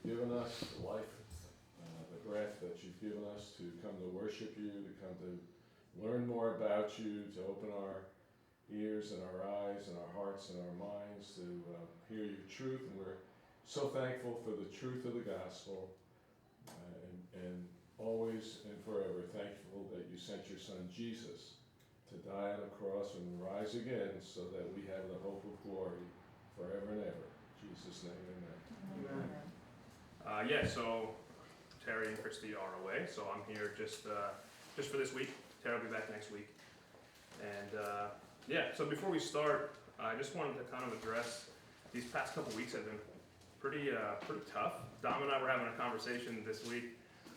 given us, the life, the breath that you've given us to come to worship you, to come to learn more about you, to open our ears and our eyes and our hearts and our minds to hear your truth. And we're so thankful for the truth of the gospel, and always and forever thankful that you sent your son Jesus to die on a cross and rise again so that we have the hope of glory forever and ever. In Jesus' name, amen. Amen. So Terry and Christy are away, so I'm here just for this week. Terry will be back next week. And so before we start, I just wanted to kind of address these past couple weeks have been pretty tough. Dom and I were having a conversation this week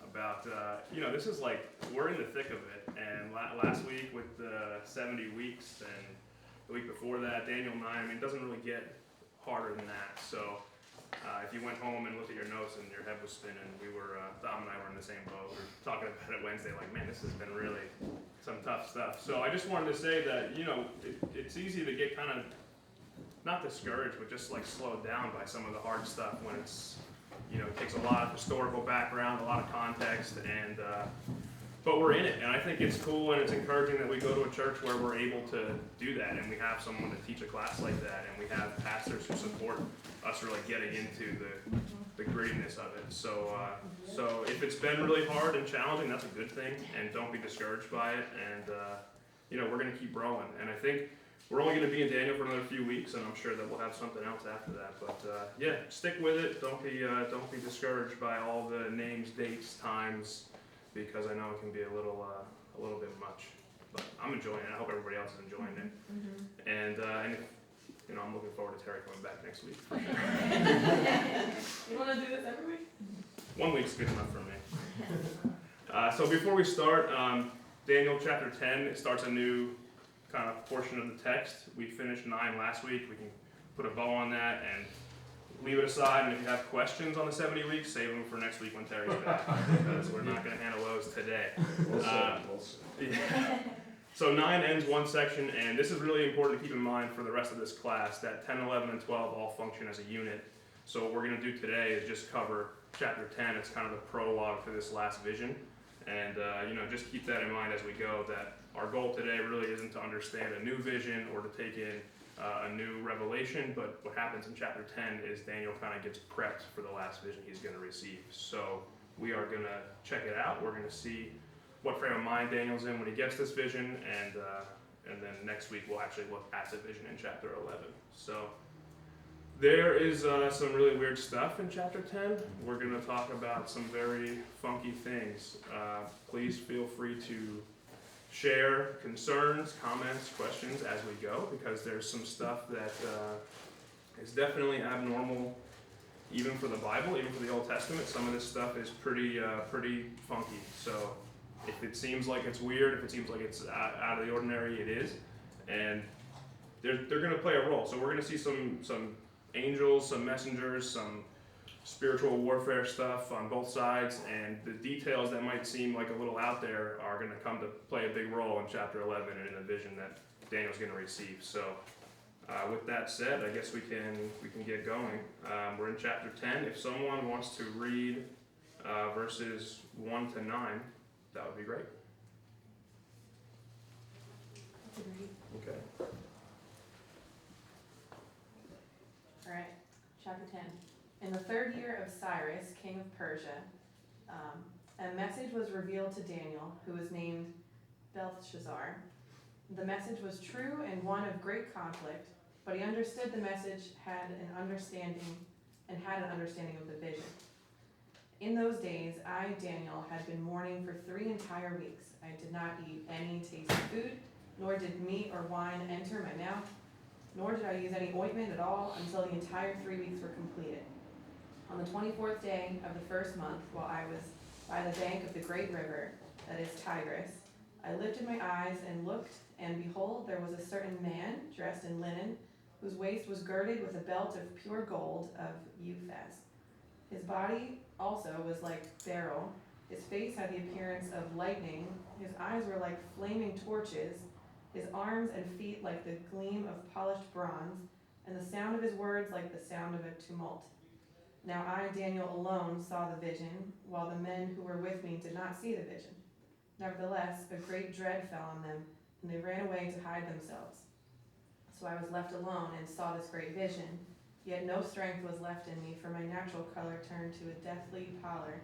about, this is like, we're in the thick of it. And last week with the 70 weeks and the week before that, Daniel 9, it doesn't really get harder than that. So if you went home and looked at your notes and your head was spinning, Dom and I were in the same boat. We were talking about it Wednesday, like, man, this has been really some tough stuff. So I just wanted to say that, it's easy to get kind of, not discouraged, but just like slowed down by some of the hard stuff when it's, it takes a lot of historical background, a lot of context, and but we're in it, and I think it's cool and it's encouraging that we go to a church where we're able to do that, and we have someone to teach a class like that, and we have pastors who support us really getting into the grittiness of it. So if it's been really hard and challenging, that's a good thing, and don't be discouraged by it, and we're going to keep growing, and I think we're only going to be in Daniel for another few weeks, and I'm sure that we'll have something else after that. But stick with it. Don't be discouraged by all the names, dates, times, because I know it can be a little bit much. But I'm enjoying it. I hope everybody else is enjoying it. Mm-hmm. And I'm looking forward to Terry coming back next week. You want to do this every week? 1 week's good enough for me. So before we start, Daniel chapter 10, it starts a new kind of portion of the text. We finished 9 last week. We can put a bow on that and leave it aside. And if you have questions on the 70 weeks, save them for next week when Terry's back, because we're not going to handle those today. So 9 ends one section, and this is really important to keep in mind for the rest of this class, that 10, 11, and 12 all function as a unit. So what we're going to do today is just cover chapter 10. It's kind of the prologue for this last vision. And, just keep that in mind as we go, that our goal today really isn't to understand a new vision or to take in a new revelation, but what happens in chapter 10 is Daniel kind of gets prepped for the last vision he's going to receive. So we are going to check it out. We're going to see what frame of mind Daniel's in when he gets this vision, and then next week we'll actually look at the vision in chapter 11. So there is some really weird stuff in chapter 10. We're going to talk about some very funky things. Please feel free to share concerns, comments, questions as we go, because there's some stuff that is definitely abnormal, even for the Bible, even for the Old Testament. Some of this stuff is pretty funky. So if it seems like it's weird, if it seems like it's out of the ordinary, it is. And they're going to play a role. So we're going to see some angels, some messengers, some spiritual warfare stuff on both sides, and the details that might seem like a little out there are going to come to play a big role in chapter 11 and in the vision that Daniel's going to receive. So with that said, I guess we can get going. We're in chapter 10. If someone wants to read verses 1 to 9, that would be great. Okay. All right, chapter 10. In the 3rd year of Cyrus, king of Persia, a message was revealed to Daniel, who was named Belteshazzar. The message was true and one of great conflict, but he understood the message, had an understanding of the vision. In those days, I, Daniel, had been mourning for 3 entire weeks. I did not eat any tasty food, nor did meat or wine enter my mouth, nor did I use any ointment at all until the entire 3 weeks were completed. On the 24th day of the 1st month, while I was by the bank of the great river, that is Tigris, I lifted my eyes and looked, and behold, there was a certain man dressed in linen, whose waist was girded with a belt of pure gold of Uphaz. His body also was like beryl. His face had the appearance of lightning. His eyes were like flaming torches. His arms and feet like the gleam of polished bronze, and the sound of his words like the sound of a tumult. Now I, Daniel, alone saw the vision, while the men who were with me did not see the vision. Nevertheless, a great dread fell on them, and they ran away to hide themselves. So I was left alone and saw this great vision, yet no strength was left in me, for my natural color turned to a deathly pallor,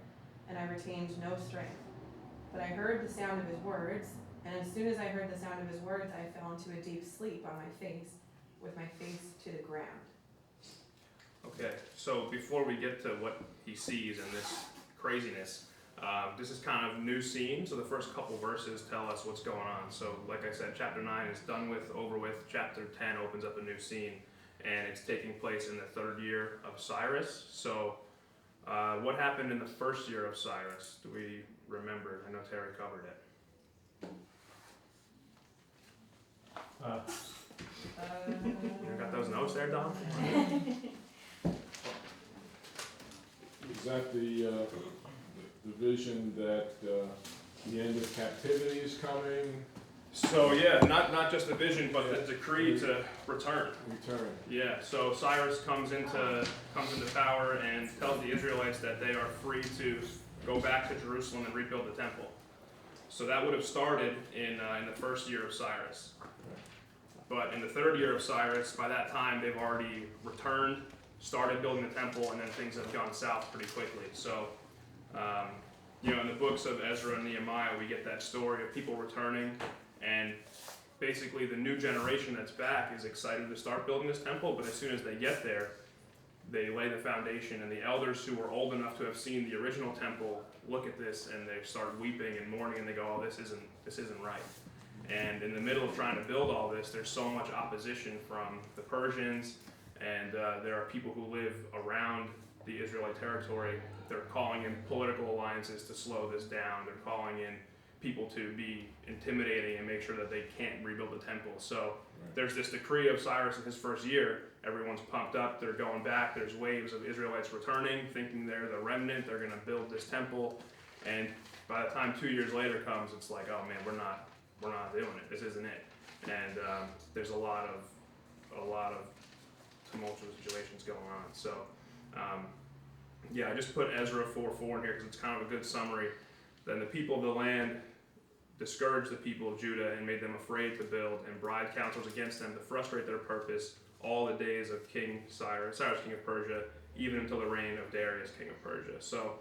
and I retained no strength. But I heard the sound of his words, and as soon as I heard the sound of his words, I fell into a deep sleep on my face, with my face to the ground. Okay, so before we get to what he sees and this craziness, this is kind of new scene, so the first couple verses tell us what's going on. So like I said, chapter 9 is done with, over with. Chapter 10 opens up a new scene, and it's taking place in the 3rd year of Cyrus. So what happened in the 1st year of Cyrus? Do we remember? I know Terry covered it. You got those notes there, Don? Is that the vision that the end of captivity is coming? So yeah, not just the vision, but the decree to return. Return. Yeah, so Cyrus comes into power and tells the Israelites that they are free to go back to Jerusalem and rebuild the temple. So that would have started in the 1st year of Cyrus. But in the 3rd year of Cyrus, by that time they've already returned, started building the temple, and then things have gone south pretty quickly. So, in the books of Ezra and Nehemiah, we get that story of people returning, and basically the new generation that's back is excited to start building this temple, but as soon as they get there, they lay the foundation, and the elders who were old enough to have seen the original temple look at this and they start weeping and mourning, and they go, "Oh, this isn't right." And in the middle of trying to build all this, there's so much opposition from the Persians, and there are people who live around the Israelite territory. They're calling in political alliances to slow this down. They're calling in people to be intimidating and make sure that they can't rebuild the temple. So there's this decree of Cyrus in his 1st year. Everyone's pumped up. They're going back. There's waves of Israelites returning, thinking they're the remnant. They're going to build this temple. And by the time 2 years later comes, it's like, oh man, we're not doing it. This isn't it. And there's a lot of tumultuous situations going on. So I just put Ezra 4:4 in here because it's kind of a good summary. Then the people of the land discouraged the people of Judah and made them afraid to build, and bribed counselors against them to frustrate their purpose all the days of King Cyrus, king of Persia, even until the reign of Darius, king of Persia. So,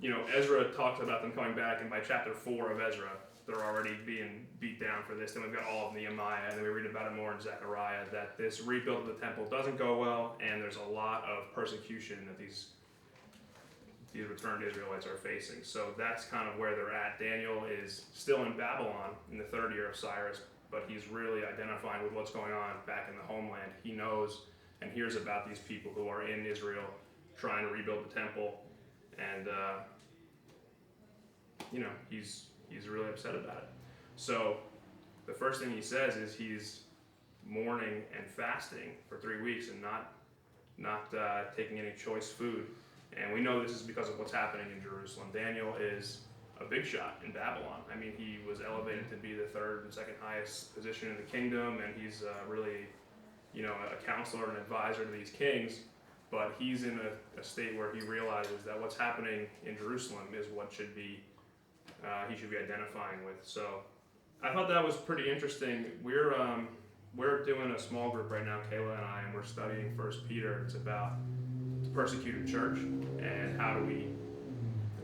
Ezra talks about them coming back, and by chapter 4 of Ezra, they're already being beat down for this. Then we've got all of Nehemiah, and then we read about it more in Zechariah, that this rebuild of the temple doesn't go well, and there's a lot of persecution that these returned Israelites are facing. So that's kind of where they're at. Daniel is still in Babylon in the 3rd year of Cyrus, but he's really identifying with what's going on back in the homeland. He knows and hears about these people who are in Israel trying to rebuild the temple, and he's really upset about it. So the first thing he says is he's mourning and fasting for 3 weeks and not taking any choice food. And we know this is because of what's happening in Jerusalem. Daniel is a big shot in Babylon. I mean, he was elevated to be the 3rd and 2nd highest position in the kingdom, and he's really, a counselor and advisor to these kings. But he's in a state where he realizes that what's happening in Jerusalem is what he should be identifying with. So I thought that was pretty interesting. We're doing a small group right now, Kayla and I, and we're studying 1 Peter. It's about the persecuted church and how do we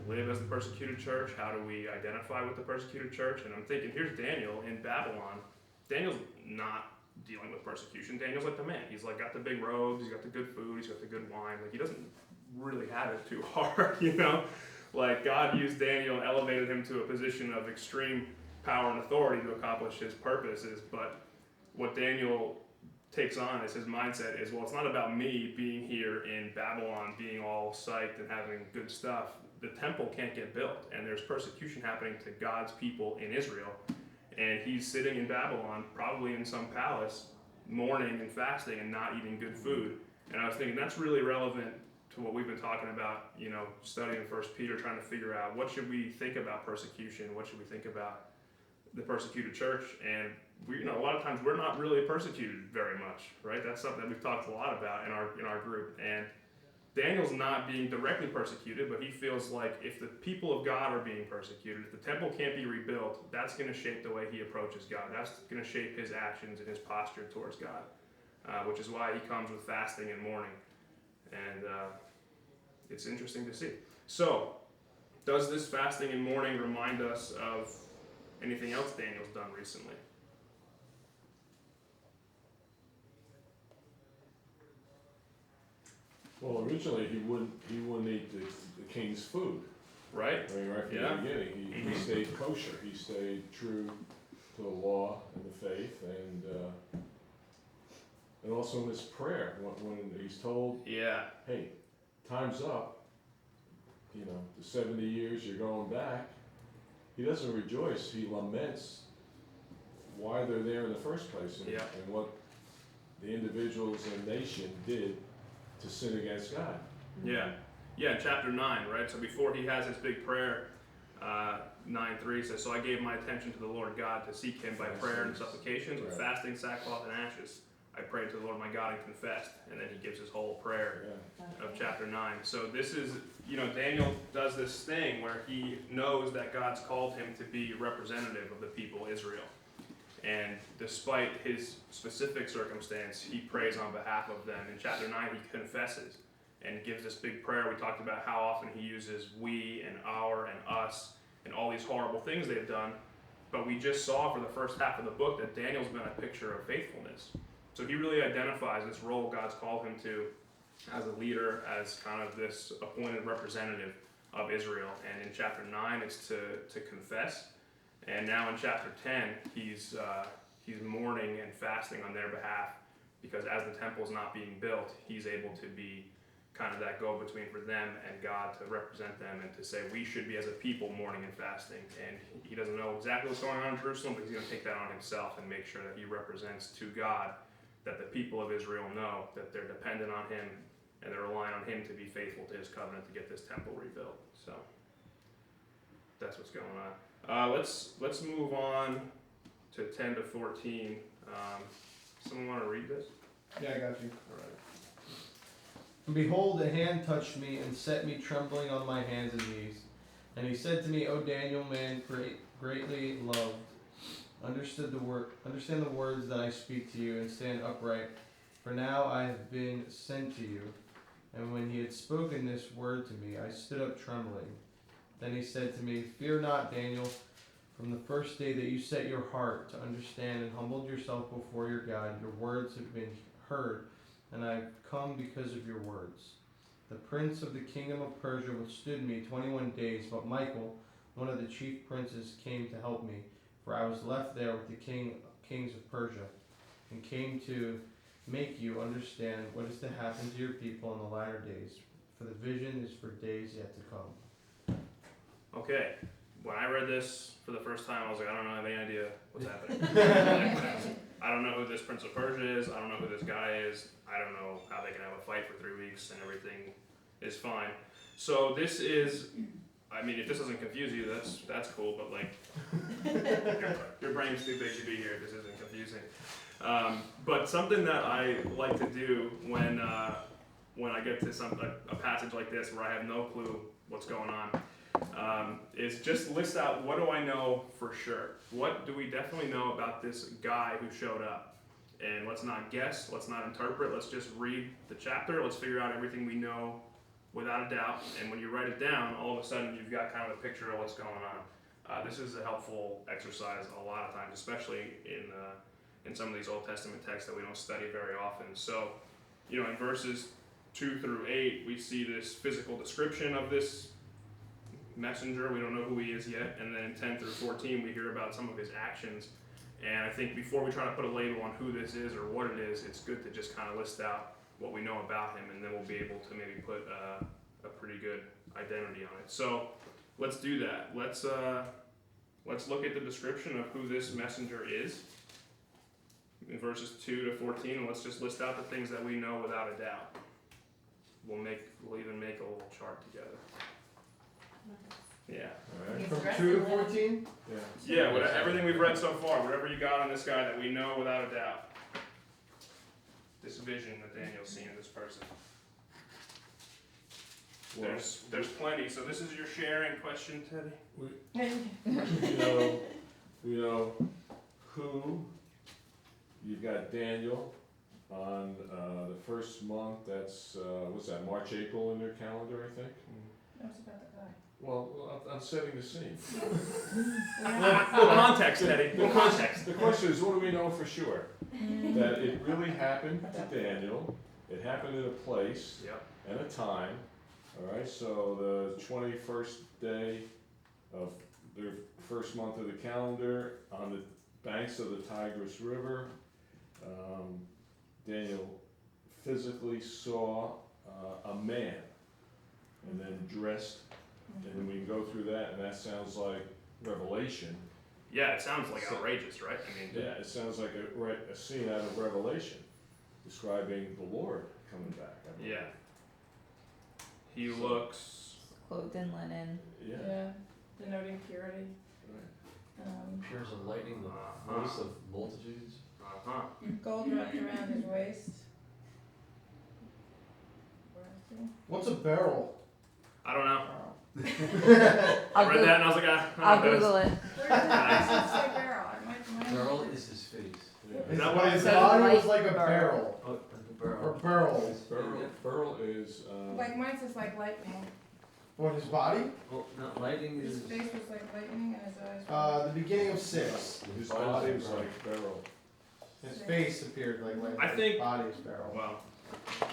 live as the persecuted church, how do we identify with the persecuted church. And I'm thinking, here's Daniel in Babylon. Daniel's not dealing with persecution. Daniel's like the man. He's like got the big robes, he's got the good food, he's got the good wine. Like, he doesn't really have it too hard, Like, God used Daniel and elevated him to a position of extreme power and authority to accomplish his purposes. But what Daniel takes on as his mindset is, well, it's not about me being here in Babylon, being all psyched and having good stuff. The temple can't get built, and there's persecution happening to God's people in Israel. And he's sitting in Babylon, probably in some palace, mourning and fasting and not eating good food. And I was thinking that's really relevant to what we've been talking about, studying 1 Peter, trying to figure out what should we think about persecution, what should we think about the persecuted church. And we, a lot of times we're not really persecuted very much, right? That's something that we've talked a lot about in our group. And Daniel's not being directly persecuted, but he feels like if the people of God are being persecuted, if the temple can't be rebuilt, that's going to shape the way he approaches God. That's going to shape his actions and his posture towards God, which is why he comes with fasting and mourning. And it's interesting to see. So, does this fasting and mourning remind us of anything else Daniel's done recently? Well, originally he wouldn't eat the king's food. Right? I mean, right from Yeah. the beginning, he stayed kosher. He stayed true to the law and the faith, and also in his prayer when he's told, Yeah. "Hey, time's up. You know, the 70 years you're going back." He doesn't rejoice. He laments why they're there in the first place and what the individuals and nation did to sin against God. Yeah. Yeah, in chapter 9, right? So before he has his big prayer, 9:3 says, "So I gave my attention to the Lord God to seek him by prayer and supplications with fasting, sackcloth, and ashes. I prayed to the Lord my God and confessed." And then he gives his whole prayer of chapter 9. So this is, Daniel does this thing where he knows that God's called him to be representative of the people Israel. And despite his specific circumstance, he prays on behalf of them. In chapter 9, he confesses and gives this big prayer. We talked about how often he uses we and our and us and all these horrible things they've done. But we just saw for the first half of the book that Daniel's been a picture of faithfulness. So he really identifies this role God's called him to as a leader, as kind of this appointed representative of Israel. And in chapter 9, it's to confess. And now in chapter 10, he's mourning and fasting on their behalf, because as the temple's not being built, he's able to be kind of that go-between for them and God, to represent them and to say we should be as a people mourning and fasting. And he doesn't know exactly what's going on in Jerusalem, but he's going to take that on himself and make sure that he represents to God that the people of Israel know that they're dependent on him and they're relying on him to be faithful to his covenant to get this temple rebuilt. So that's what's going on. Let's move on to 10 to 14. Someone want to read this? Yeah, I got you. All right. And behold, a hand touched me and set me trembling on my hands and knees. And he said to me, O Daniel, man greatly loved, understand the words that I speak to you, and stand upright, for now I have been sent to you. And when he had spoken this word to me, I stood up trembling. Then he said to me, Fear not, Daniel. From the first day that you set your heart to understand and humbled yourself before your God, your words have been heard, and I have come because of your words. The prince of the kingdom of Persia withstood me 21 days, but Michael, one of the chief princes, came to help me, for I was left there with the kings of Persia, and came to make you understand what is to happen to your people in the latter days, for the vision is for days yet to come. Okay. When I read this for the first time, I was like, I don't have any idea what's happening. I don't know who this Prince of Persia is. I don't know who this guy is. I don't know how they can have a fight for 3 weeks and everything is fine. So this is, I mean, if this doesn't confuse you, that's cool. But like, your brain's too big to be here. This isn't confusing. But something that I like to do when I get to a passage like this where I have no clue what's going on. Is just list out, what do I know for sure? What do we definitely know about this guy who showed up? And let's not guess, let's not interpret, let's just read the chapter, let's figure out everything we know without a doubt. And when you write it down, all of a sudden you've got kind of a picture of what's going on. This is a helpful exercise a lot of times, especially in some of these Old Testament texts that we don't study very often. So, in verses 2 through 8, we see this physical description of this messenger. We don't know who he is yet. And then in 10 through 14, we hear about some of his actions. And I think before we try to put a label on who this is or what it is, it's good to just kind of list out what we know about him, and then we'll be able to maybe put a pretty good identity on it. So let's do that. Let's look at the description of who this messenger is in verses 2 to 14, and let's just list out the things that we know without a doubt. We'll even make a little chart together. Yeah. All right. From 2 to 14? Yeah. Everything we've read so far, whatever you got on this guy that we know without a doubt. This vision that Daniel's seeing, this person. There's plenty. So this is your sharing question, Teddy. You know who, you've got Daniel on the first month, that's, what's that, March, April in their calendar, I think? That's about the guy. Well, I'm setting the scene. Full context, Teddy. Full context. The question is, what do we know for sure? That it really happened to Daniel, it happened in a place Yep. and a time, all right? So the 21st day of their first month of the calendar, on the banks of the Tigris River, Daniel physically saw a man, and then dressed, and then we can go through that, and that sounds like Revelation. Yeah, it sounds like outrageous, right? I mean, Yeah, it sounds like a scene out of Revelation, describing the Lord coming back. I mean. yeah. He looks. Clothed in linen. Yeah. Denoting purity. Right. Appears of lightning, the Uh-huh. voice of multitudes. Uh-huh. Gold wrapped around his waist. Where is he? What's a barrel? I don't know. Barrel. I read that and I was like, I don't know I'll what that is. Google it. Where does it say barrel? Barrel is his face. Is Yeah. that what it His says? body was like a Like barrel. Oh, the Or barrel. barrel. Burl is, Like mine says like lightning. What, his body? Well, no, lightning His is. face was like lightning and his eyes were. The beginning of 6. his body was like beryl. His face appeared like lightning. I think- His body is barrel. Wow. I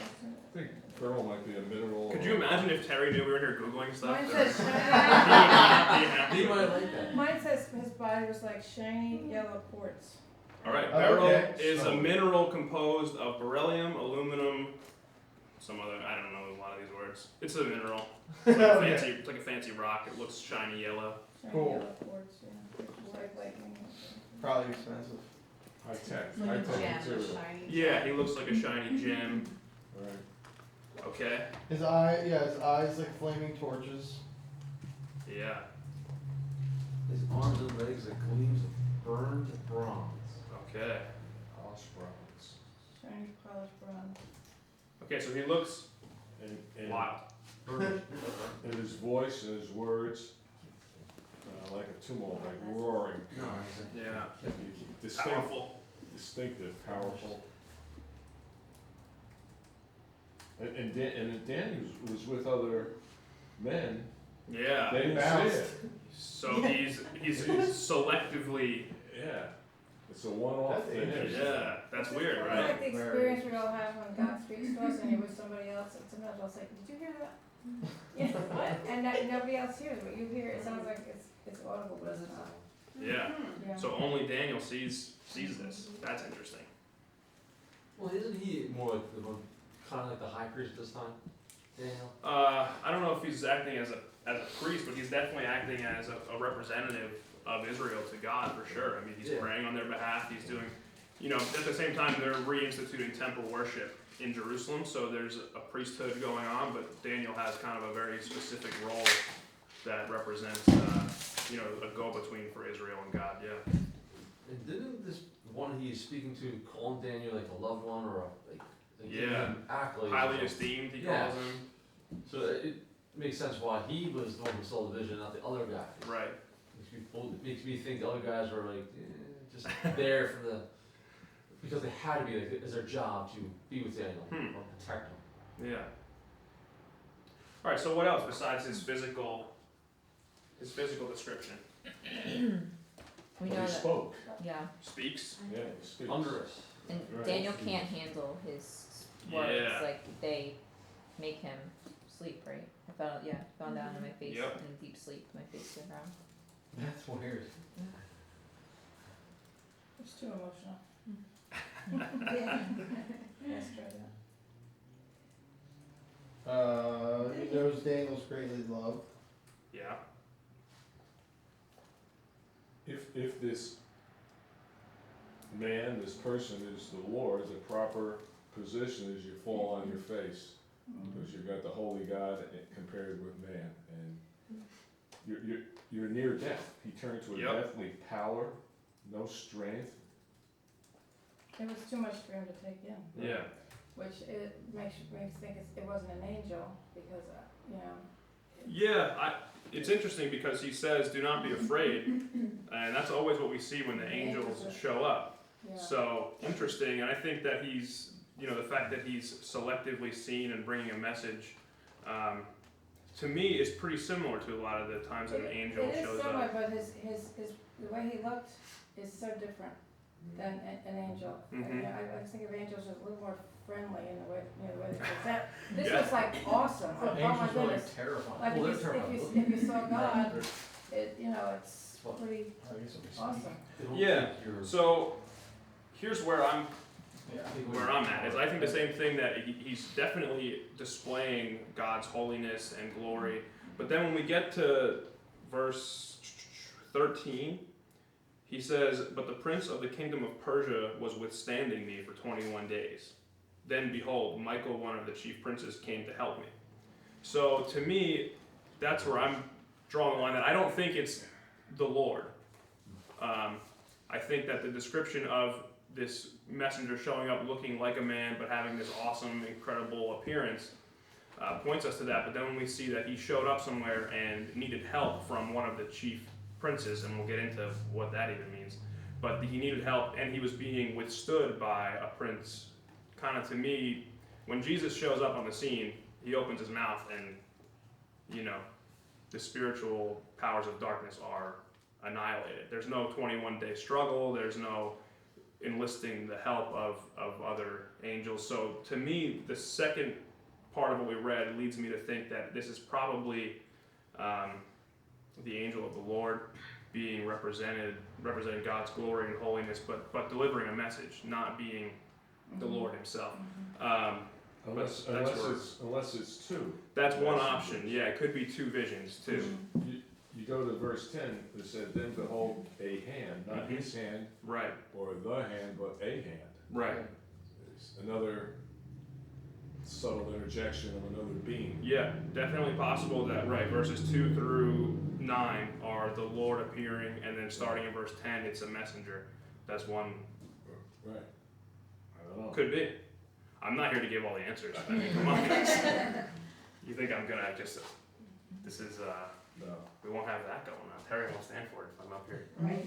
think beryl might be a mineral. Could you imagine if Terry knew we were here Googling stuff? Mine Or- says He shiny. He might like that. Mine says his body was like shiny yellow quartz. All right, Oh, beryl okay. is So- a mineral composed of beryllium, aluminum, some other, I don't know a lot of these words. It's a mineral. It's like, Okay. it's like a fancy rock. It looks shiny yellow. Shiny Cool. yellow quartz, yeah. Which was like lightning. Probably expensive. High tech, Like high a tech gem, a material. shiny Yeah, gem. he looks like a shiny gem. Right. Okay. His eyes like flaming torches. Yeah. His arms and legs are gleams of burned bronze. Okay. Polished bronze. Shiny polished bronze. Okay, so he looks And wild. Burned. and his voice and his words, like a tumult, like roaring. No, it's Yeah. Distinct, Powerful. distinctive, powerful. And Danny was with other men. Yeah. They didn't bounced. see it. So he's selectively. Yeah. It's a one-off That's thing. interesting. Yeah, that's weird, It's right? like the experience we all have when God speaks to us and you're with somebody else and sometimes I'll say, did you hear that? Yeah, what? And that nobody else hears what you hear. It sounds like it's audible, but it's not. Yeah. Yeah. So only Daniel sees this. That's interesting. Well, isn't he more like the one, kind of like the high priest this time? Daniel? I don't know if he's acting as a priest, but he's definitely acting as a representative of Israel to God for sure. I mean, he's Yeah. praying on their behalf. He's doing, at the same time they're reinstituting temple worship in Jerusalem, so there's a priesthood going on, but Daniel has kind of a very specific role that represents, a go-between for Israel and God. Yeah. And didn't this one he's speaking to call him Daniel like a loved one or give Yeah. him accolades? Highly esteemed, he Yeah. calls him. So it makes sense why he was the one who saw the vision, not the other guy. Right. It makes me think the other guys were like just there for because they had to be like it's their job to be with Daniel or protect him. Yeah. All right. So what else besides his physical description? We But know he that. spoke. Yeah. Speaks. Yeah, he speaks. Under us. And Right. Daniel can't handle his words. Yeah. Like they make him sleep, right? I fell down on my face Yep. in deep sleep. My face to the ground. That's weird. It's too emotional. Let's try that. He knows Daniel's greatly loved. Yeah. If this man, this person is the Lord, the proper position is you fall on your face. Because you've got the holy God compared with man, and you're near death. He turned to a Yep. deathly pallor, no strength. It was too much for him to take in. Yeah. which it makes me think it wasn't an angel because, you know. Yeah, it's interesting because he says, "Do not be afraid," and that's always what we see when the angels show up. Yeah. So interesting, and I think that he's, the fact that he's selectively seen and bringing a message, to me, is pretty similar to a lot of the times that an angel It shows is similar, up. but the way he looked is so different than an angel. Mhm. I think of angels as a little more friendly in the way, the way they present. This Yeah. was like awesome. Oh my Angels are like goodness. terrifying. Like Well, they're if terrifying. you saw God, it's Well, pretty awesome. They don't Yeah. think you're- So here's where I'm I think where I'm at is I think the same thing, that he's definitely displaying God's holiness and glory. But then when we get to verse 13, he says, "But the prince of the kingdom of Persia was withstanding me for 21 days. Then behold, Michael, one of the chief princes, came to help me." So to me, that's where I'm drawing the line, that I don't think it's the Lord. I think that the description of this messenger showing up looking like a man but having this awesome, incredible appearance points us to that. But then when we see that he showed up somewhere and needed help from one of the chief princes, and we'll get into what that even means, but he needed help and he was being withstood by a prince. Kind of, to me, when Jesus shows up on the scene, he opens his mouth and, the spiritual powers of darkness are annihilated. There's no 21-day struggle. There's no enlisting the help of other angels. So to me, the second part of what we read leads me to think that this is probably the angel of the Lord being representing God's glory and holiness, but delivering a message, not being the Lord himself. Unless it's two. That's one option. Yeah, it could be two visions too. You go to verse 10, it said, "Then behold a hand," not his hand Right. or the hand, but a hand. Right. It's another subtle interjection of another being. Yeah, definitely possible that, right, verses 2 through 9 are the Lord appearing, and then starting in verse 10, it's a messenger. That's one. Right. I don't know. Could be. I'm not here to give all the answers. I mean, come on. You think I'm gonna just, this is, No. we won't have that going on. Terry won't stand for it if I'm up here. Right.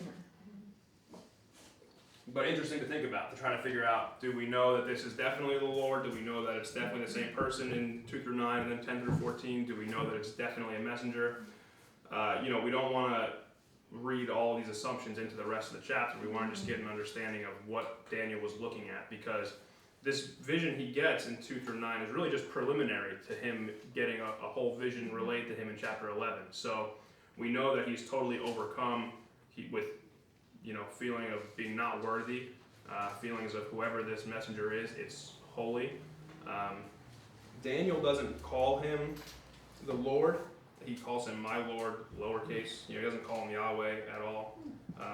But interesting to think about, to try to figure out, do we know that this is definitely the Lord? Do we know that it's definitely the same person in 2 through 9 and then 10 through 14? Do we know that it's definitely a messenger? We don't want to read all these assumptions into the rest of the chapter. We want to just get an understanding of what Daniel was looking at, because this vision he gets in 2 through 9 is really just preliminary to him getting a whole vision relayed to him in chapter 11. So we know that he's totally overcome with feeling of being not worthy, feelings of whoever this messenger is, it's holy. Daniel doesn't call him the Lord. He calls him my Lord, lowercase. He doesn't call him Yahweh at all.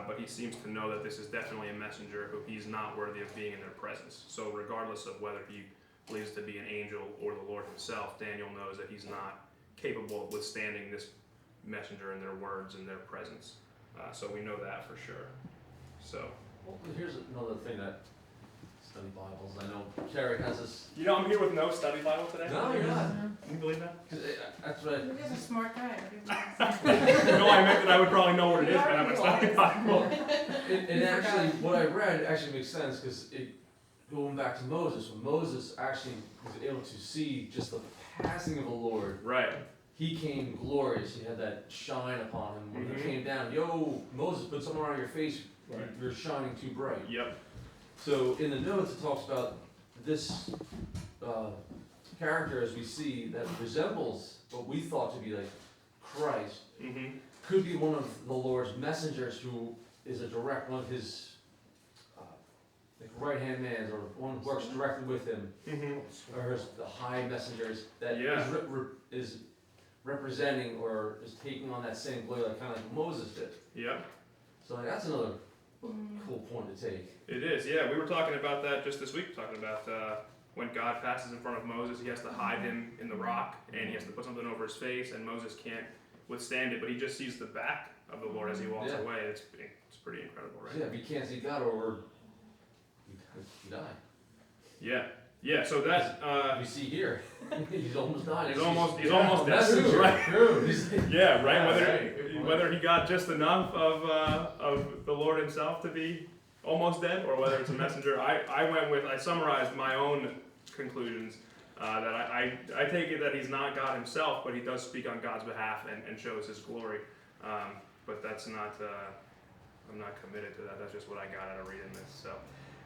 But he seems to know that this is definitely a messenger who he's not worthy of being in their presence. So regardless of whether he believes to be an angel or the Lord himself, Daniel knows that he's not capable of withstanding this messenger and their words and their presence. So we know that for sure. So. Well, here's another thing that study Bibles. I know Terry has this. I'm here with no study Bible today. No, you're not. Can you believe that? 'Cause that's what You're just a smart guy. No, I meant that I would probably know what it is, but I have a study Bible. it actually, what I read actually makes sense, because going back to Moses, when Moses actually was able to see just the passing of the Lord, Right. he came glorious. He had that shine upon him. When Mhm. he came down, yo, Moses, put something on your face. Right. You're shining too bright. Yep. So in the notes, it talks about this character, as we see, that resembles what we thought to be like Christ, Mm-hmm. could be one of the Lord's messengers, who is one of his right hand man, or one who works directly with him, Mm-hmm. or the high messengers that Yeah. is representing or is taking on that same glory, like kind of like Moses did. Yep. So that's another cool point to take. It is. Yeah, we were talking about that just this week. Talking about when God passes in front of Moses, he has to hide him in the rock, and he has to put something over his face, and Moses can't withstand it, but he just sees the back of the Lord as he walks Yeah. away. It's pretty incredible, right? Yeah, if you can't see God, or you die. Yeah. Yeah, so that, You see here, he's almost done. he's almost dead, Messenger. right? True. He's- Yeah, right, Yeah, whether, right, good point. whether he got just enough of the Lord himself to be almost dead, or whether it's a messenger. I summarized my own conclusions, that I take it that he's not God himself, but he does speak on God's behalf and shows his glory. But that's not, I'm not committed to that, that's just what I got out of reading this, so.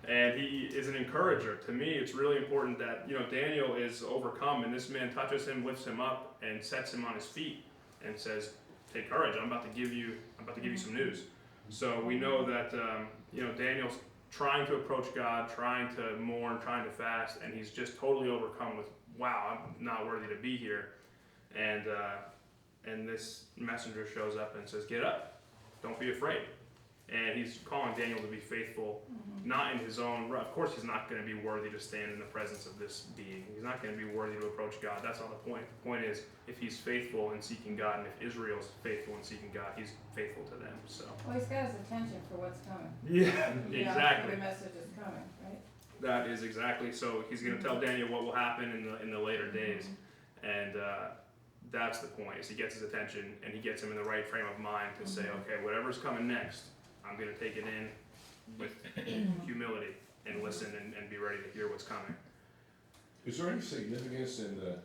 And he is an encourager. To me, it's really important that, Daniel is overcome, and this man touches him, lifts him up, and sets him on his feet, and says, take courage, I'm about to give you some news. So we know that, Daniel's trying to approach God, trying to mourn, trying to fast, and he's just totally overcome with, wow, I'm not worthy to be here. And this messenger shows up and says, get up, don't be afraid. And he's calling Daniel to be faithful, not in his own, of course he's not going to be worthy to stand in the presence of this being. He's not going to be worthy to approach God. That's not the point. The point is, if he's faithful in seeking God, and if Israel's faithful in seeking God, he's faithful to them. So. Well, he's got his attention for what's coming. Yeah, You know, exactly. the message is coming, right? That is exactly. So he's going to tell Daniel what will happen in the later days, and that's the point. Is he gets his attention and he gets him in the right frame of mind to say, okay, whatever's coming next, I'm going to take it in with humility and listen and be ready to hear what's coming. Is there any significance in the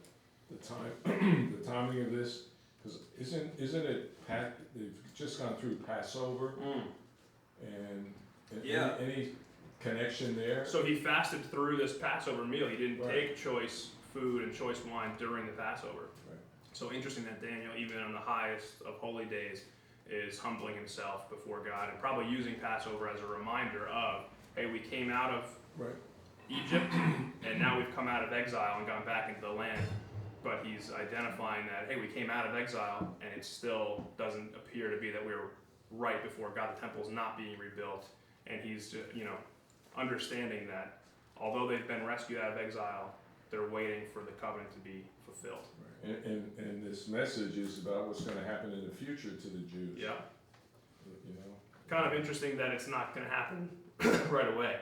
time, the timing of this? Because isn't it, they've just gone through Passover, and Yeah. any connection there? So he fasted through this Passover meal. He didn't Right. take choice food and choice wine during the Passover. Right. So interesting that Daniel, even on the highest of holy days, is humbling himself before God and probably using Passover as a reminder of, hey, we came out of Right. Egypt and now we've come out of exile and gone back into the land. But he's identifying that, hey, we came out of exile and it still doesn't appear to be that we're right before God. The temple's not being rebuilt. And he's, understanding that although they've been rescued out of exile, they're waiting for the covenant to be fulfilled. Right. And this message is about what's going to happen in the future to the Jews. Yeah. Kind Kind of interesting that it's not going to happen right away.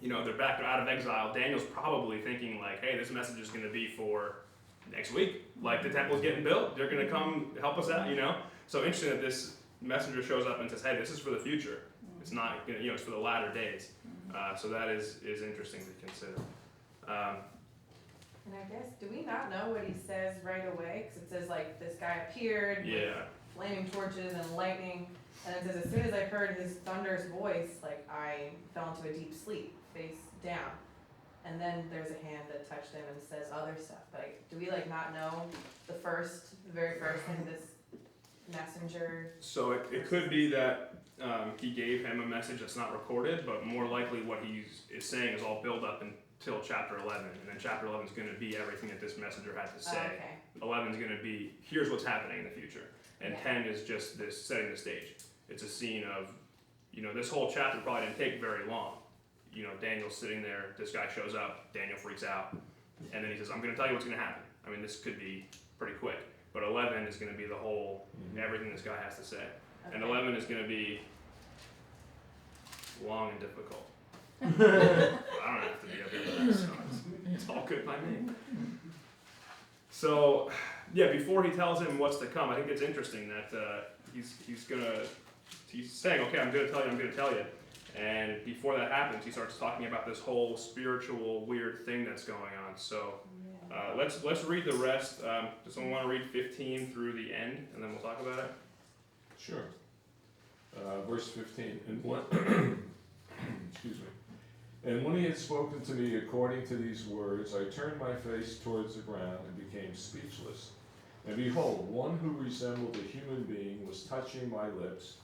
They're back out of exile. Daniel's probably thinking like, hey, this message is going to be for next week. Like the temple's getting built. They're going to come help us out, So interesting that this messenger shows up and says, hey, this is for the future. It's not, it's for the latter days. So that is interesting to consider. And I guess, do we not know what he says right away? Because it says like, this guy appeared with Yeah. flaming torches and lightning. And it says, as soon as I heard his thunderous voice, like I fell into a deep sleep, face down. And then there's a hand that touched him and says other stuff. But do we like not know the very first thing this messenger? So it could be that he gave him a message that's not recorded, but more likely what he is saying is all build up until chapter 11. And then chapter 11 is going to be everything that this messenger had to say. Okay. 11 is going to be, here's what's happening in the future. And Yeah. 10 is just this setting the stage. It's a scene of, this whole chapter probably didn't take very long. Daniel's sitting there, this guy shows up, Daniel freaks out, and then he says, I'm going to tell you what's going to happen. I mean, this could be pretty quick, but 11 is going to be the whole, everything this guy has to say. And Okay. 11 is going to be long and difficult. I don't have to be up here for this, so it's all good by me. So, yeah, before he tells him what's to come, I think it's interesting that he's saying, okay, I'm going to tell you. And before that happens, he starts talking about this whole spiritual weird thing that's going on. So let's read the rest. Does someone want to read 15 through the end, and then we'll talk about it? Sure. Verse 15. And when, excuse me. And when he had spoken to me according to these words, I turned my face towards the ground and became speechless. And behold, one who resembled a human being was touching my lips.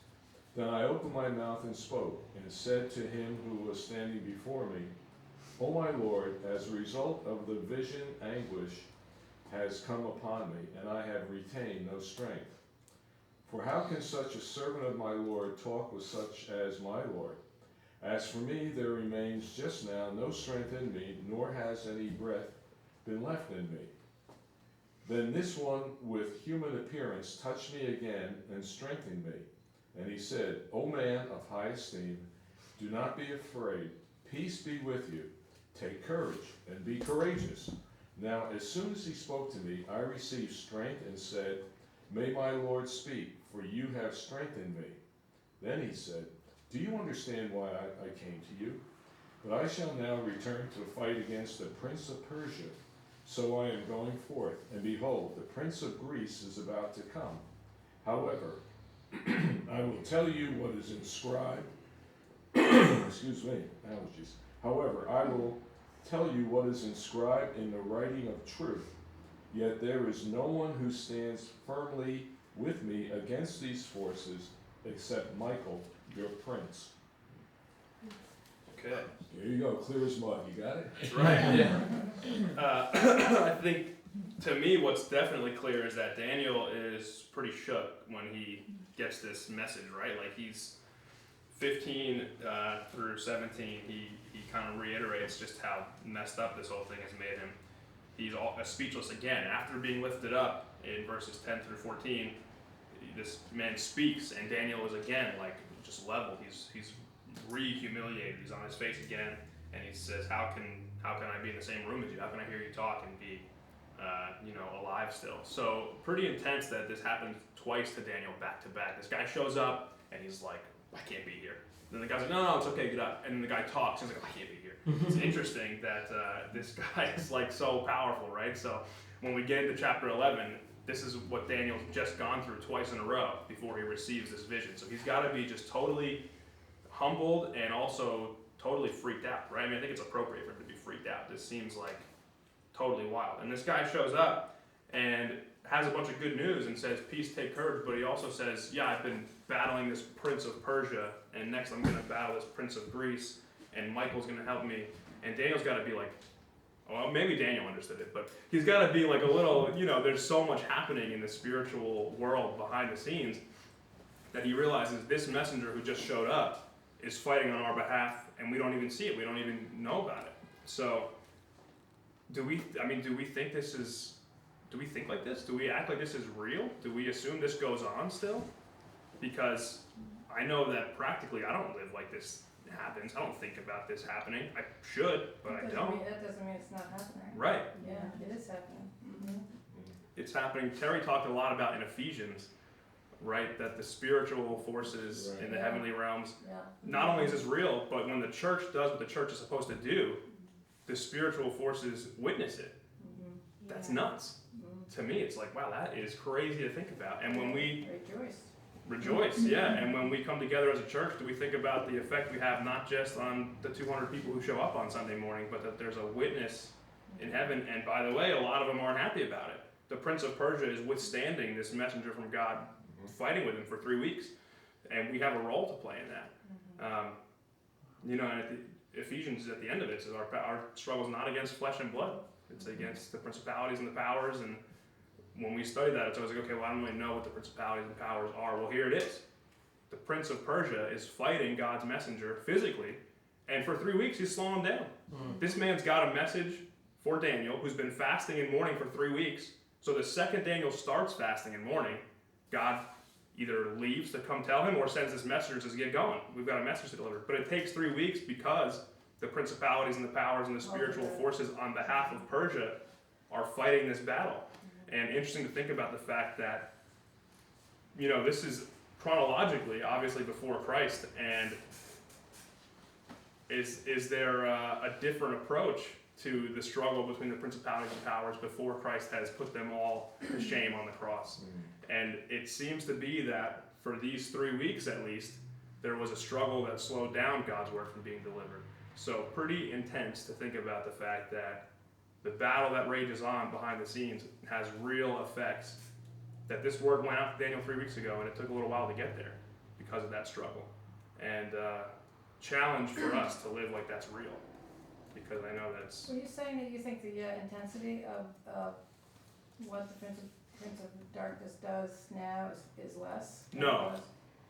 Then I opened my mouth and spoke, and said to him who was standing before me, O my Lord, as a result of the vision, anguish has come upon me, and I have retained no strength. For how can such a servant of my Lord talk with such as my Lord? As for me, there remains just now no strength in me, nor has any breath been left in me. Then this one with human appearance touched me again and strengthened me. And he said, O man of high esteem, do not be afraid. Peace be with you. take courage and be courageous. Now, as soon as he spoke to me, I received strength and said, may my Lord speak, for you have strengthened me. Then he said, do you understand why I came to you? But I shall now return to fight against the prince of Persia. So I am going forth, and behold, the prince of Greece is about to come. However, I will tell you what is inscribed. Excuse me, allergies. However, I will tell you what is inscribed in the writing of truth. Yet there is no one who stands firmly with me against these forces except Michael, your prince. Okay. There you go, clear as mud. You got it? That's right. Yeah. I think to me, what's definitely clear is that Daniel is pretty shook when he gets this message, right? Like he's 15 through 17. He kind of reiterates just how messed up this whole thing has made him. He's speechless again after being lifted up in verses 10 through 14. This man speaks, and Daniel is again like just leveled. He's re-humiliated. He's on his face again, and he says, how can I be in the same room as you? How can I hear you talk and be alive still? So pretty intense that this happened twice to Daniel back to back. This guy shows up and he's like, I can't be here. Then the guy's like, no, it's okay, get up. And then the guy talks, he's like, I can't be here. It's interesting that this guy is like so powerful, right? So when we get into chapter 11, this is what Daniel's just gone through twice in a row before he receives this vision. So he's got to be just totally humbled and also totally freaked out, right? I mean, I think it's appropriate for him to be freaked out. This seems like totally wild. And this guy shows up and has a bunch of good news and says, peace, take courage, but he also says, yeah, I've been battling this prince of Persia, and next I'm going to battle this prince of Greece, and Michael's going to help me. And Daniel's got to be like, well, maybe Daniel understood it, but he's got to be like a little, there's so much happening in the spiritual world behind the scenes that he realizes this messenger who just showed up is fighting on our behalf, and we don't even see it. We don't even know about it. So, do we think this is, do we think like this? Do we act like this is real? Do we assume this goes on still? Because I know that practically I don't live like this happens. I don't think about this happening. I should, but I don't. That doesn't mean it's not happening. Right. Yeah, it is happening. Mm-hmm. It's happening. Terry talked a lot about in Ephesians, right, that the spiritual forces in the heavenly realms, not only is this real, but when the church does what the church is supposed to do, the spiritual forces witness it. That's nuts. To me, it's like, wow, that is crazy to think about. And when we rejoice, yeah, and when we come together as a church, do we think about the effect we have not just on the 200 people who show up on Sunday morning, but that there's a witness in heaven? And by the way, a lot of them aren't happy about it. The prince of Persia is withstanding this messenger from God, fighting with him for 3 weeks, and we have a role to play in that. And at the Ephesians, at the end of it, says our struggle is not against flesh and blood; it's against the principalities and the powers. And when we study that, it's always like, okay, well, I don't really know what the principalities and powers are. Well, here it is. The prince of Persia is fighting God's messenger physically, and for 3 weeks he's slowing him down. This man's got a message for Daniel, who's been fasting and mourning for 3 weeks. So the second Daniel starts fasting and mourning, God either leaves to come tell him or sends this messenger to get going. We've got a message to deliver. But it takes 3 weeks because the principalities and the powers and the spiritual forces on behalf of Persia are fighting this battle. And interesting to think about the fact that, this is chronologically, obviously, before Christ. And is there a different approach to the struggle between the principalities and powers before Christ has put them all to shame on the cross? And it seems to be that for these 3 weeks at least, there was a struggle that slowed down God's word from being delivered. So pretty intense to think about the fact that the battle that rages on behind the scenes has real effects. That this word went out to Daniel 3 weeks ago, and it took a little while to get there because of that struggle. And challenge for us to live like that's real, because I know that's... Were you saying that you think the intensity of what the Prince of Darkness does now is less? No.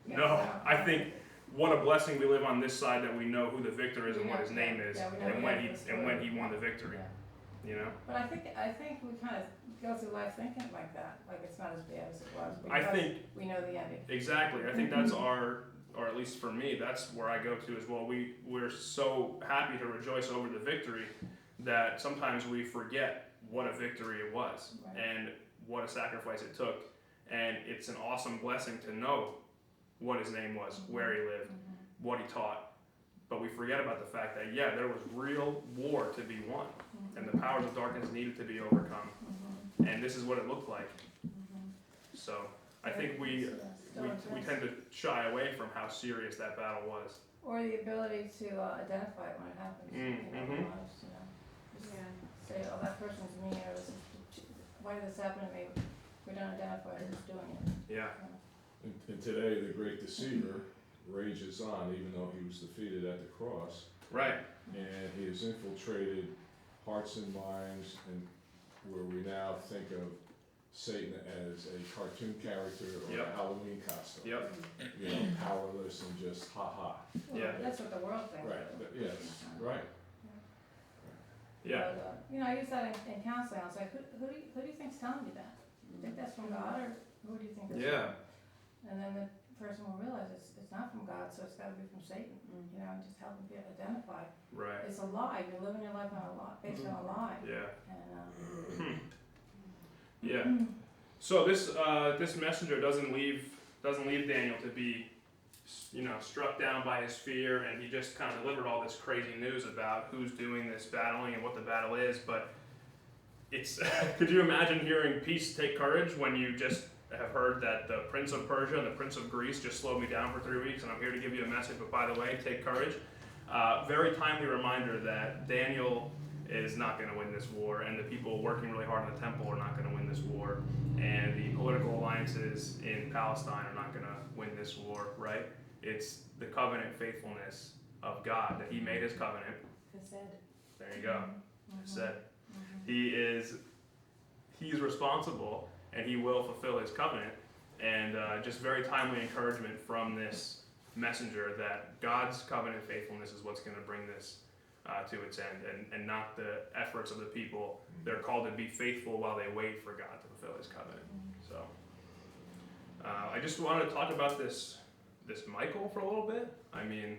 No, I think what a blessing we live on this side that we know who the victor is and what his name is, and when he won the victory. But I think we kind of go through life thinking like that, like it's not as bad as it was. I think we know the ending. Exactly. I think that's or at least for me, that's where I go to as well. We're so happy to rejoice over the victory that sometimes we forget what a victory it was Right. and what a sacrifice it took. And it's an awesome blessing to know what his name was, where he lived, what he taught. But we forget about the fact that, yeah, there was real war to be won, and the powers of darkness needed to be overcome. And this is what it looked like. So I think we tend to shy away from how serious that battle was. Or the ability to identify it when it happens. You know, Mhm. lives, you know. Just Yeah. say, oh, that person's me, or this is, why did this happen to me? We don't identify who's doing it. Yeah. And today, the great deceiver rages on, even though he was defeated at the cross, Right. and he has infiltrated hearts and minds, and where we now think of Satan as a cartoon character or Yep. a Halloween costume. Yep. You know, powerless and just ha-ha. Well, Yeah. that's what the world thinks. Right, but yes, right. Yeah. But, you know, I use that in counseling. I was like, who do you think's telling you that? Do you think that's from God, or who do you think it's Yeah. from? And then the person will realize it's not from God, so it's got to be from Satan. You know, and just help them get identified. Right. It's a lie. You're living your life on a lie, based on a lie. Yeah. And Yeah. So this messenger doesn't leave Daniel to be, struck down by his fear, and he just kind of delivered all this crazy news about who's doing this battling and what the battle is. But it's could you imagine hearing peace, take courage, when you just have heard that the Prince of Persia and the Prince of Greece just slowed me down for 3 weeks, and I'm here to give you a message. But by the way, take courage. Very timely reminder that Daniel is not going to win this war, and the people working really hard in the temple are not going to win this war, and the political alliances in Palestine are not going to win this war, right? It's the covenant faithfulness of God that he made his covenant. There you go. Said. He's responsible, and he will fulfill his covenant, and just very timely encouragement from this messenger that God's covenant faithfulness is what's going to bring this to its end, and not the efforts of the people. They're called to be faithful while they wait for God to fulfill his covenant. So I just wanted to talk about this Michael for a little bit. I mean,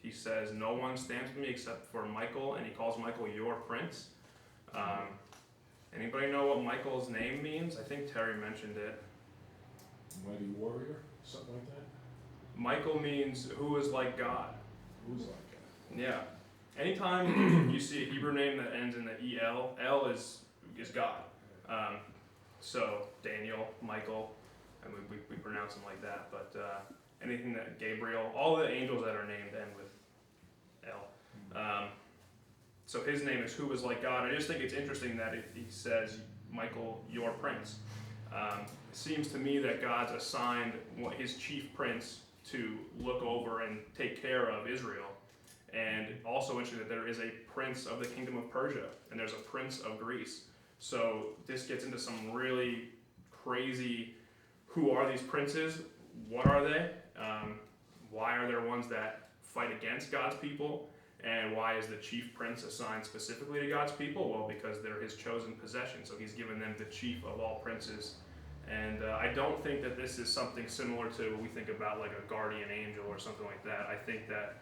he says, no one stands with me except for Michael, and he calls Michael your prince. Anybody know what Michael's name means? I think Terry mentioned it. Mighty warrior, something like that. Michael means who is like God. Who's like that? Yeah. Anytime you see a Hebrew name that ends in the E-L, L is God. So Daniel, Michael, and we pronounce them like that. But anything that Gabriel, all the angels that are named end with L. So his name is who is like God. I just think it's interesting that he says, Michael, your prince. It seems to me that God's assigned his chief prince to look over and take care of Israel. And also interesting that there is a prince of the kingdom of Persia, and there's a prince of Greece. So this gets into some really crazy, who are these princes? What are they? Why are there ones that fight against God's people? And why is the chief prince assigned specifically to God's people? Well, because they're his chosen possession. So he's given them the chief of all princes. And I don't think that this is something similar to what we think about like a guardian angel or something like that. I think that,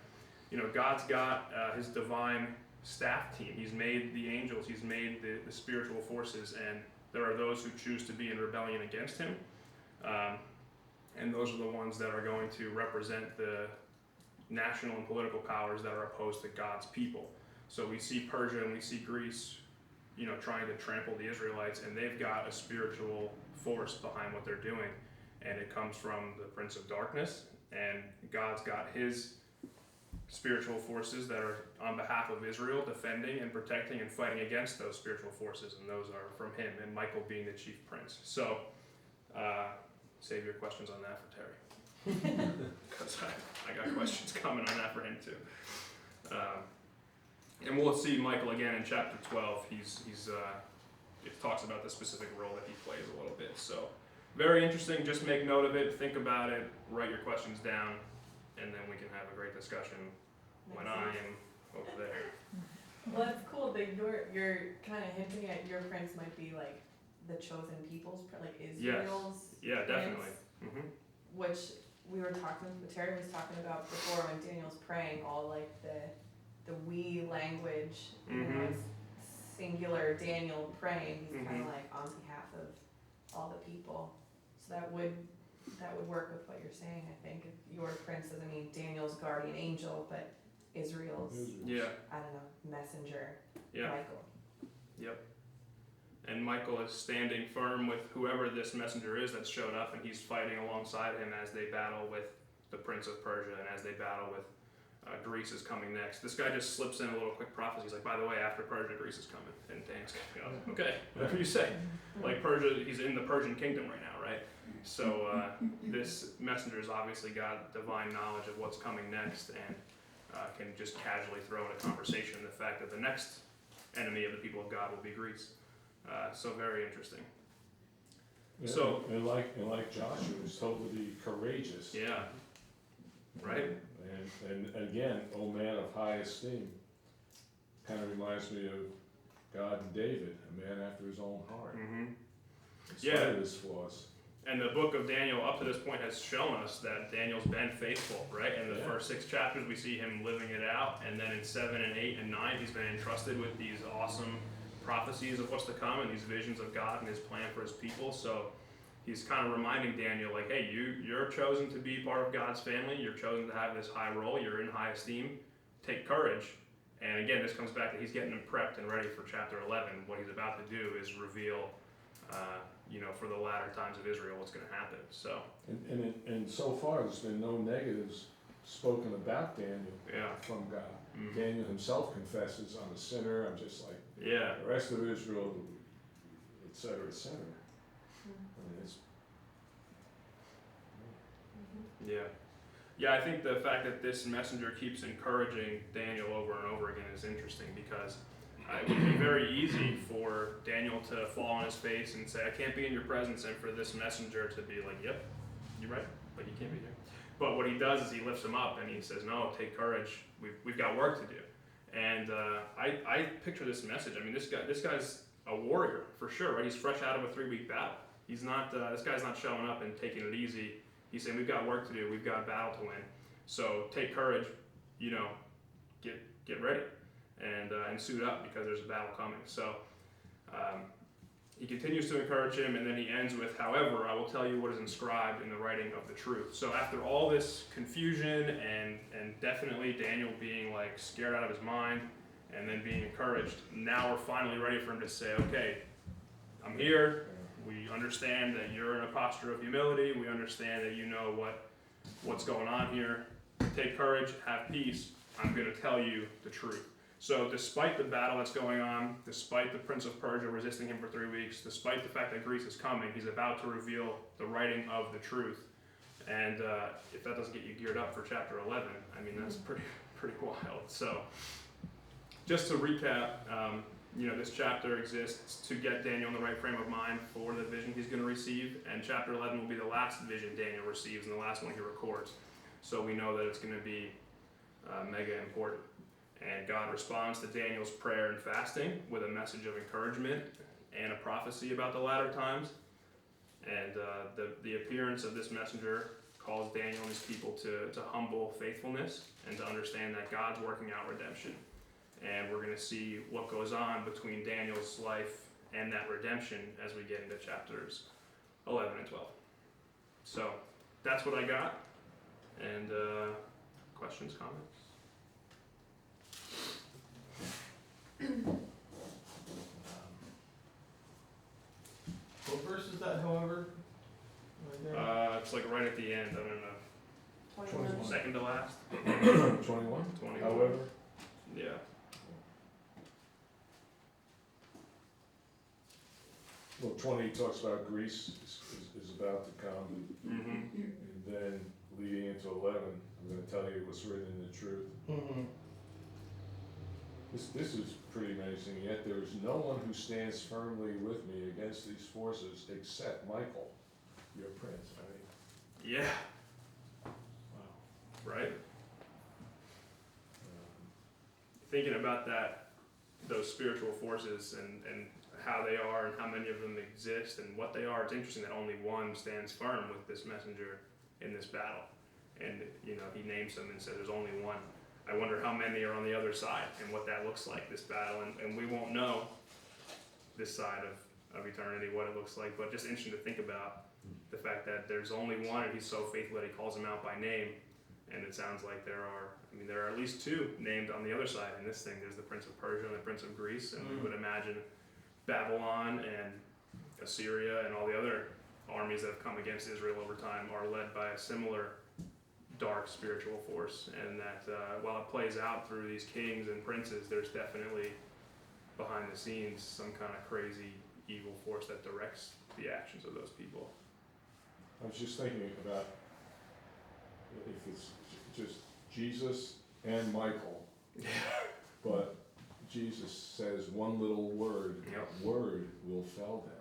God's got his divine staff team. He's made the angels, he's made the spiritual forces, and there are those who choose to be in rebellion against him. And those are the ones that are going to represent the national and political powers that are opposed to God's people. So we see Persia and we see Greece, trying to trample the Israelites, and they've got a spiritual force behind what they're doing. And it comes from the Prince of Darkness, and God's got his spiritual forces that are on behalf of Israel, defending and protecting and fighting against those spiritual forces, and those are from him, and Michael being the chief prince. So, save your questions on that for Terry. Because I got questions coming on that for him too. And we'll see Michael again in chapter 12. It talks about the specific role that he plays a little bit. So, very interesting. Just make note of it, think about it, write your questions down, and then we can have a great discussion when I am over there. Well, it's cool that you're kind of hinting at your prince might be like the chosen people's, like Israel's. Yeah, definitely. Prince, which Terry was talking about before when Daniel's praying, all like the we language, even though it's singular Daniel praying, he's kind of like on behalf of all the people. So that would work with what you're saying, I think. If your prince doesn't mean Daniel's guardian angel, but Israel's, Yeah. I don't know, messenger, Yeah. Michael. Yep. And Michael is standing firm with whoever this messenger is that showed up, and he's fighting alongside him as they battle with the Prince of Persia and as they battle with Greece is coming next. This guy just slips in a little quick prophecy. He's like, by the way, after Persia, Greece is coming. And Daniel's going, oh, okay, whatever you say. Like Persia, he's in the Persian kingdom right now, right? So this messenger's obviously got divine knowledge of what's coming next, and can just casually throw in a conversation the fact that the next enemy of the people of God will be Greece. So very interesting. Yeah, So- and like Joshua was told to be courageous. Yeah. Right? And again, O man of high esteem, kind of reminds me of God and David, a man after his own heart. Mm-hmm. In spite of his flaws. And the book of Daniel up to this point has shown us that Daniel's been faithful, right? In the first 6 chapters, we see him living it out. And then in 7 and 8 and 9, he's been entrusted with these awesome prophecies of what's to come and these visions of God and his plan for his people. So he's kind of reminding Daniel, like, hey, you're chosen to be part of God's family. You're chosen to have this high role. You're in high esteem. Take courage. And again, this comes back to he's getting them prepped and ready for chapter 11. What he's about to do is reveal, for the latter times of Israel, what's going to happen. So. And so far, there's been no negatives spoken about Daniel from God. Mm-hmm. Daniel himself confesses, I'm a sinner, I'm just like Yeah. the rest of Israel, et cetera, et cetera. I mean, it's, Yeah, I think the fact that this messenger keeps encouraging Daniel over and over again is interesting, because it would be very easy for Daniel to fall on his face and say, I can't be in your presence, and for this messenger to be like, yep, you're right, but you can't be here. But what he does is he lifts him up and he says, no, take courage, we've got work to do. And I picture this message, I mean, this guy's a warrior, for sure, right? He's fresh out of a 3-week battle. He's not, this guy's not showing up and taking it easy. He's saying, we've got work to do, we've got a battle to win. So take courage, get ready and suit up, because there's a battle coming. So he continues to encourage him, and then he ends with, however, I will tell you what is inscribed in the writing of the truth. So after all this confusion and definitely Daniel being like scared out of his mind and then being encouraged, now we're finally ready for him to say, okay, I'm here. We understand that you're in a posture of humility. We understand that you know what's going on here. Take courage, have peace. I'm going to tell you the truth. So despite the battle that's going on, despite the Prince of Persia resisting him for 3 weeks, despite the fact that Greece is coming, he's about to reveal the writing of the truth. And if that doesn't get you geared up for chapter 11, I mean, that's pretty wild. So just to recap, this chapter exists to get Daniel in the right frame of mind for the vision he's going to receive, and chapter 11 will be the last vision Daniel receives and the last one he records. So we know that it's going to be mega important. And God responds to Daniel's prayer and fasting with a message of encouragement and a prophecy about the latter times. And the appearance of this messenger calls Daniel and his people to humble faithfulness and to understand that God's working out redemption. And we're going to see what goes on between Daniel's life and that redemption as we get into chapters 11 and 12. So that's what I got. And questions, comments? What verse is that, however? Right there? It's like right at the end. I don't know. 21. Second to last. 21, 21. however. Yeah. Well, 20 talks about Greece is about to come, Mm-hmm. and then leading into 11, I'm going to tell you what's written in the truth. Mm-hmm. This is pretty amazing. Yet there is no one who stands firmly with me against these forces except Michael, your prince. I mean, Yeah. wow. Right. Thinking about those spiritual forces and how they are and how many of them exist and what they are, it's interesting that only one stands firm with this messenger in this battle. and he names them and says there's only one. I wonder how many are on the other side and what that looks like, this battle, and we won't know this side of eternity what it looks like, but just interesting to think about the fact that there's only one, and he's so faithful that he calls him out by name, and it sounds like there are at least two named on the other side in this thing. There's the Prince of Persia and the Prince of Greece, and we would imagine Babylon and Assyria and all the other armies that have come against Israel over time are led by a similar dark spiritual force, and that while it plays out through these kings and princes, there's definitely behind the scenes some kind of crazy evil force that directs the actions of those people. I was just thinking about if it's just Jesus and Michael, but Jesus says one little word, word will fell them.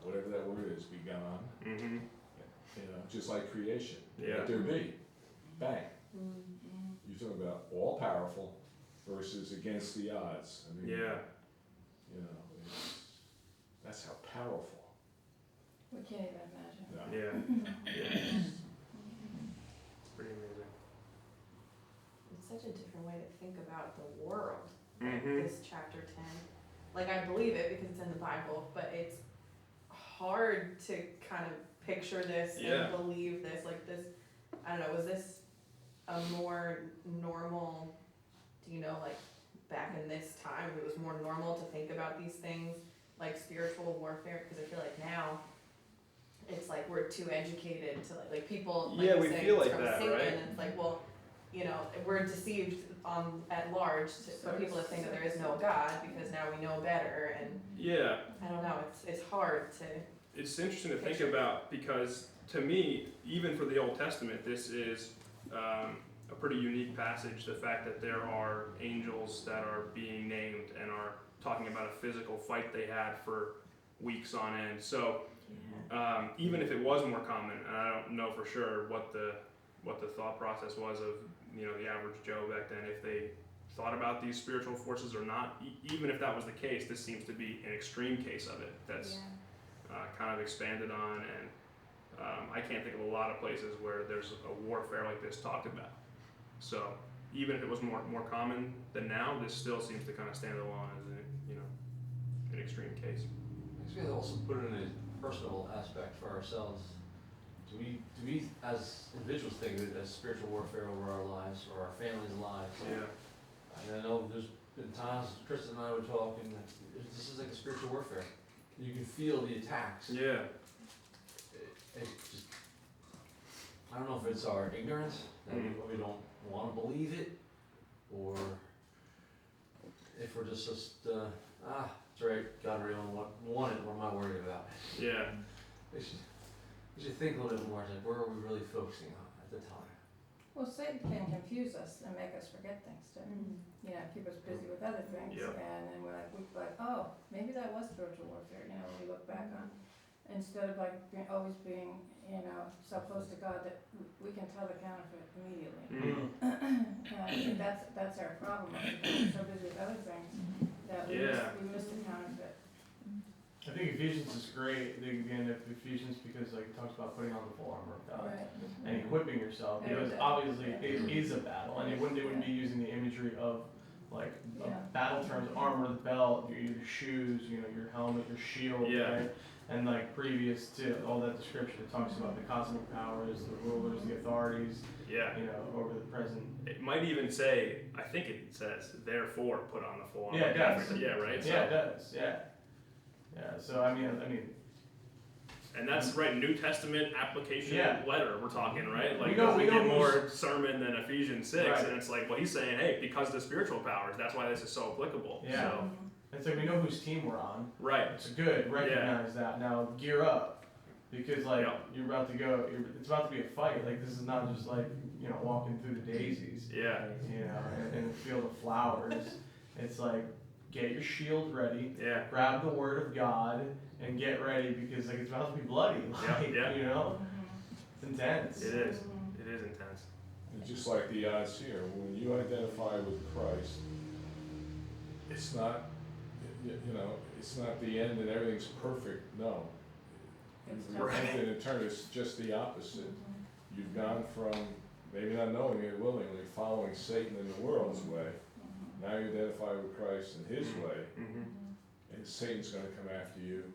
Whatever that word is, be gone. Mm-hmm. Just like creation. Yeah. Let there be. Bang. You're talking about all powerful versus against the odds. I mean, that's how powerful. We can't even imagine. No. Yeah. Pretty amazing. It's such a different way to think about the world. Mm-hmm. This chapter 10. Like, I believe it because it's in the Bible, but it's hard to kind of picture this and believe this. Like this, I don't know, was this a more normal, like back in this time, it was more normal to think about these things like spiritual warfare? Because I feel like now it's like we're too educated to like people like Yeah, you we say, feel it's like from that, Satan, right? and it's like, well, we're deceived at large for people to think that there is no God because now we know better, and Yeah. I don't know, it's hard to. It's interesting to think about because to me, even for the Old Testament, this is a pretty unique passage. The fact that there are angels that are being named and are talking about a physical fight they had for weeks on end. So even if it was more common, and I don't know for sure what the thought process was of the average Joe back then, if they thought about these spiritual forces or not, even if that was the case, this seems to be an extreme case of it that's kind of expanded on, and I can't think of a lot of places where there's a warfare like this talked about. So even if it was more common than now, this still seems to kind of stand alone as an extreme case. Makes me also put it in a personal aspect for ourselves. Do we as individuals think of it as spiritual warfare over our lives or our families' lives? Yeah. I know there's been times Chris and I were talking that this is like a spiritual warfare. You can feel the attacks. Yeah. It just, I don't know if it's our ignorance that we don't want to believe it, or if we're just it's right, God really want it, what am I worried about? Yeah. We should think a little bit more, like where are we really focusing on at the time? Well, Satan can confuse us and make us forget things too. Keep us busy with other things, Yep. and then we're like, oh, maybe that was spiritual warfare. When we look back on, instead of always being, so close to God that we can tell the counterfeit immediately. And I think that's our problem. We're so busy with other things that we miss the counterfeit. I think Ephesians is great, the beginning of Ephesians, because it talks about putting on the full armor of God and equipping yourself, because obviously it is a battle, and it wouldn't be using the imagery of battle terms, armor, the belt, your shoes, your helmet, your shield, right? And previous to all that description, it talks about the cosmic powers, the rulers, the authorities, over the present. It might even say, I think it says, therefore put on the full armor. Yeah, it does. Yeah, right? Yeah, it does, yeah. So I mean. And that's right, New Testament application letter we're talking, right? We get more sermon than Ephesians 6, right. and it's like, well, he's saying, hey, because of the spiritual powers, that's why this is so applicable. Yeah. So, it's we know whose team we're on. right. It's good, recognize that. Now gear up, because you're about to go. It's about to be a fight. This is not just walking through the daisies. Yeah. In a field of flowers. It's get your shield ready. Yeah. Grab the word of God and get ready, because it's about to be bloody. It's intense. It is. It is intense. And just like the odds here, when you identify with Christ, it's not, it's not the end and everything's perfect. No. It's You've repented and turned, it's just the opposite. you've gone from maybe not knowing it willingly, following Satan in the world's way. Now you identify with Christ in his way, and Satan's gonna come after you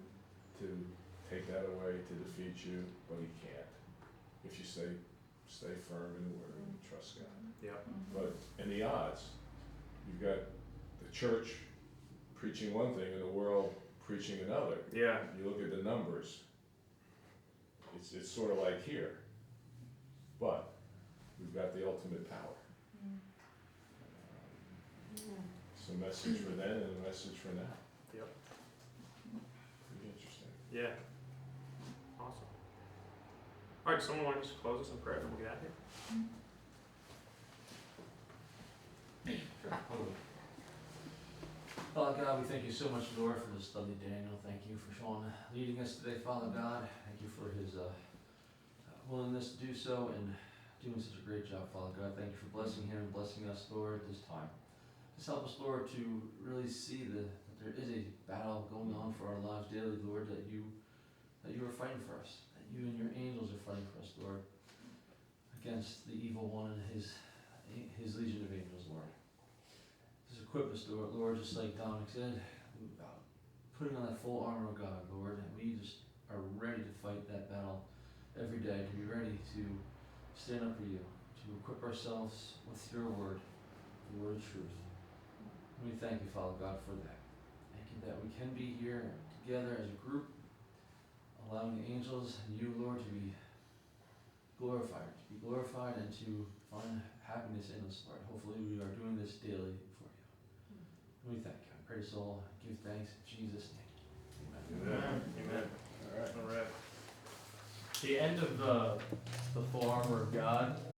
to take that away, to defeat you, but he can't. If you stay firm in the word and trust God. Yep. But in the odds, you've got the church preaching one thing and the world preaching another. Yeah. You look at the numbers, it's sort of like here. But we've got the ultimate power. It's a message for then and a message for now. Yep. Pretty interesting. Yeah. Awesome. All right, someone want to just close us in prayer and we'll get out of here? Father God, we thank you so much, Lord, for this study, Daniel. Thank you for Sean leading us today, Father God. Thank you for his willingness to do so and doing such a great job, Father God. Thank you for blessing him and blessing us, Lord, this time. Just help us, Lord, to really see that there is a battle going on for our lives daily, Lord, that you are fighting for us, that you and your angels are fighting for us, Lord, against the evil one and his legion of angels, Lord. Just equip us, Lord, just like Dominic said, about putting on that full armor of God, Lord, and we just are ready to fight that battle every day, to be ready to stand up for you, to equip ourselves with your word, the word of truth. And we thank you, Father God, for that. Thank you that we can be here together as a group, allowing the angels and you, Lord, to be glorified and to find happiness in us, Lord. Hopefully we are doing this daily for you. And we thank you. I pray this all, give thanks in Jesus' name. Amen. Amen. All right. All right. The end of the full armor of God